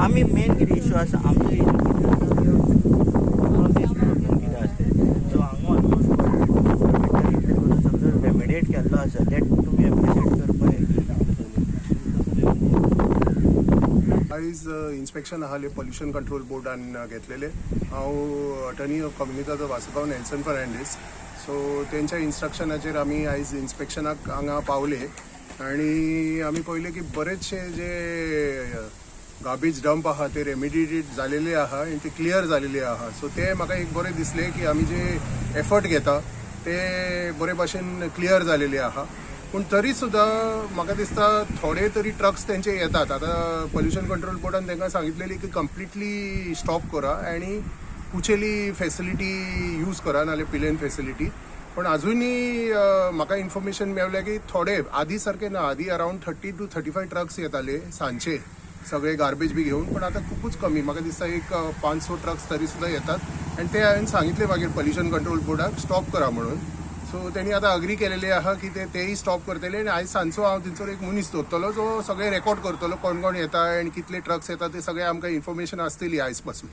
आम्ही मेन कितें इश्यू आसा आमचो इश्यू कितें आसता सो हांगा समजा रेमिडिएट केल्लो आसा देट तुमी एप्रिशिएट करपाक आयज इन्स्पेक्शन आहाले पोल्युशन कंट्रोल बोर्डान घेतलेले हांव अटर्नी ऑफ कम्युनिटीचो वासुदेव नेल्सन फर्नांडीस सो तेंच्या इन्स्ट्रक्शनाचेर आमी आयज इन्स्पेक्शनाक हांगा पावले आनी आमी पळयलें की बरेचशे जे गार्बेज डंप आहा ते रेमिडिएटेड जालेले आहा आनी ते क्लियर जालेले आहा सो ते म्हाका एक बरें दिसलें की आमी जे एफर्ट घेता ते बरे भाशेन क्लियर जालेले आहा पूण तरी सुद्दां म्हाका दिसता थोडे तरी ट्रक्स तेंचे येतात आतां पोल्युशन कंट्रोल बोर्डान तांकां सांगितलेली की कंप्लिटली स्टॉप करा आनी कुचेली फेसिलिटी यूज करा नाल्यार पिलेन फेसिलिटी पण अजूनही म्हाका इन्फॉर्मेशन मेळ्ळें की थोडे आदी सारखे ना आदी अरावंड 30 to 35 ट्रक्स येताले सांजचे सगळे गार्बेज बी घेऊन पण आता खूपच कमी म्हाका दिसता एक 500 ट्रक्स तरी सुद्धा येतात आणि ते हांवें सांगितले मागीर पोल्युशन कंट्रोल बोर्डाक स्टॉप करा म्हणून सो त्यांनी आता अग्री केलेले आहा की तेही स्टॉप करतले आणि आयज सांजचो हांव थंयसर एक मनीस दवरतलो जो सगळे रेकॉर्ड करतलो कोण कोण येता आणि कितले ट्रक्स येतात ते सगळे आमकां इन्फॉर्मेशन आसतली आयज पासून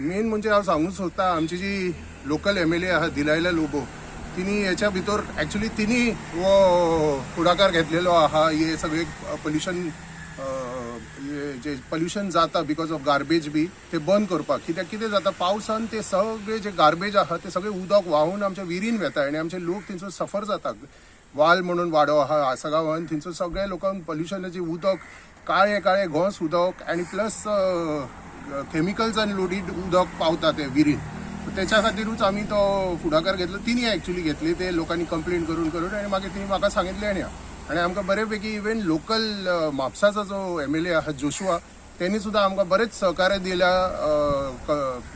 मेन म्हणजे हांव सांगूंक सोदता आमची जी लोकल MLA आहा दिलायला लोबो तिनी याच्या भितर ॲक्च्युली तिनी वो फुडाकार घेतलेलो आहा हे सगळे पोल्युशन जे पोल्युशन जाता बिकॉज ऑफ गार्बेज बी ते बंद करपाक कित्याक कितें जाता पावसान ते सगळे जे गार्बेज आहा ते सगळे उदक व्हांवून आमच्या विरीन वेता आनी आमचे लोक थंयसर सफर जातात वाल म्हणून वाडो आहा आसा गांवांत थंयसर सगळ्या लोकांक पोल्युशनाचे उदक काळे काळे घोंस उदक आनी प्लस केमिकल्सान लोडीड उदक पावता ते विरीन त्याच्या खातीरूच आमी तो फुडाकार घेतलो तिनी ॲक्च्युली घेतली ते लोकांनी कंप्लेंट करून करून आनी मागीर तिणी म्हाका सांगितलें आनी आमकां बऱ्यापैकी इवन लोकल म्हापसाचो जो MLA आहा जोशुआ त्यांनी सुद्धा आमकां बरेच सहकार्य दिल्या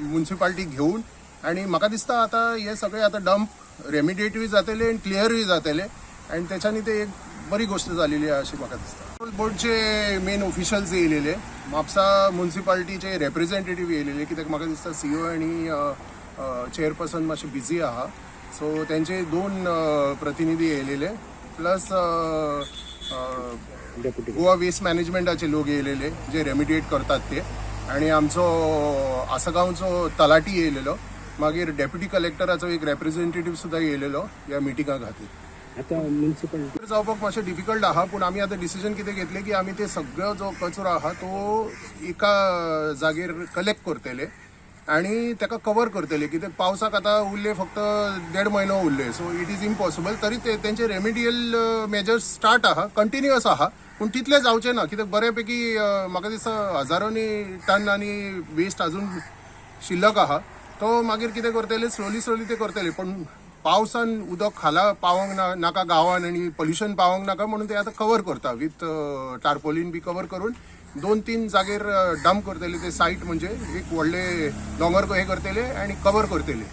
म्युन्सिपालिटी घेऊन आणि म्हाका दिसता आता हे सगळे आता डंप रेमिडिएटूय जातले आणि क्लियरूय जातले आणि त्याच्यानी ते एक बरी गोष्ट झालेली आहे अशी म्हाका दिसता बोर्डचे मेन ऑफिशियल्स येयलेले म्हापसा म्युन्सिपालिटीचे रिप्रेझेंटेटिव्ह येयलेले कित्याक म्हाका दिसता CEO आणि चेअरपर्सन मातशे बिझी आहा सो त्यांचे 2 प्रतिनिधी येयलेले प्लस गोवा वेस्ट मॅनेजमेंटाचे लोक येयलेले जे रेमिडिएट करतात ते आणि आमचो आसगांवचो तलाटी येयलेलो मागीर डेप्युटी कलेक्टराचो एक रिप्रेझेंटेटिव्ह सुद्धा येयलेलो ह्या मिटिंगा खातीर आता म्युन्सिपल जावपाक मातशें डिफिकल्ट आहा पूण आमी आतां डिसिजन कितें घेतलें की आमी ते सगळो जो कचरो आहा तो एका जागेर कलेक्ट करतले आणि ताका कवर करतले कित्याक पावसाक आतां उरले फक्त 1.5 म्हयनो उरले सो इट इज इम्पॉसिबल तरी तेंचे रेमिडियल मेजर्स स्टार्ट आहा कंटिन्युअस आहा पूण तितले जावचे ना कित्याक बऱ्यापैकी म्हाका दिसता हजारांनी टन आनी वेस्ट अजून शिल्लक आहा तो मागीर कितें करतले स्लोली ते करतले पण पावसान उदक खाला पावोंक नाका गांवान आनी पोल्युशन पावोंक नाका म्हणून ते आतां कवर करता विथ टार्पोलीन बी कवर करून 2-3 जागेर डंप करतले ते साईट म्हणजे एक व्हडले दोंगर हे करतले आणि कवर करतले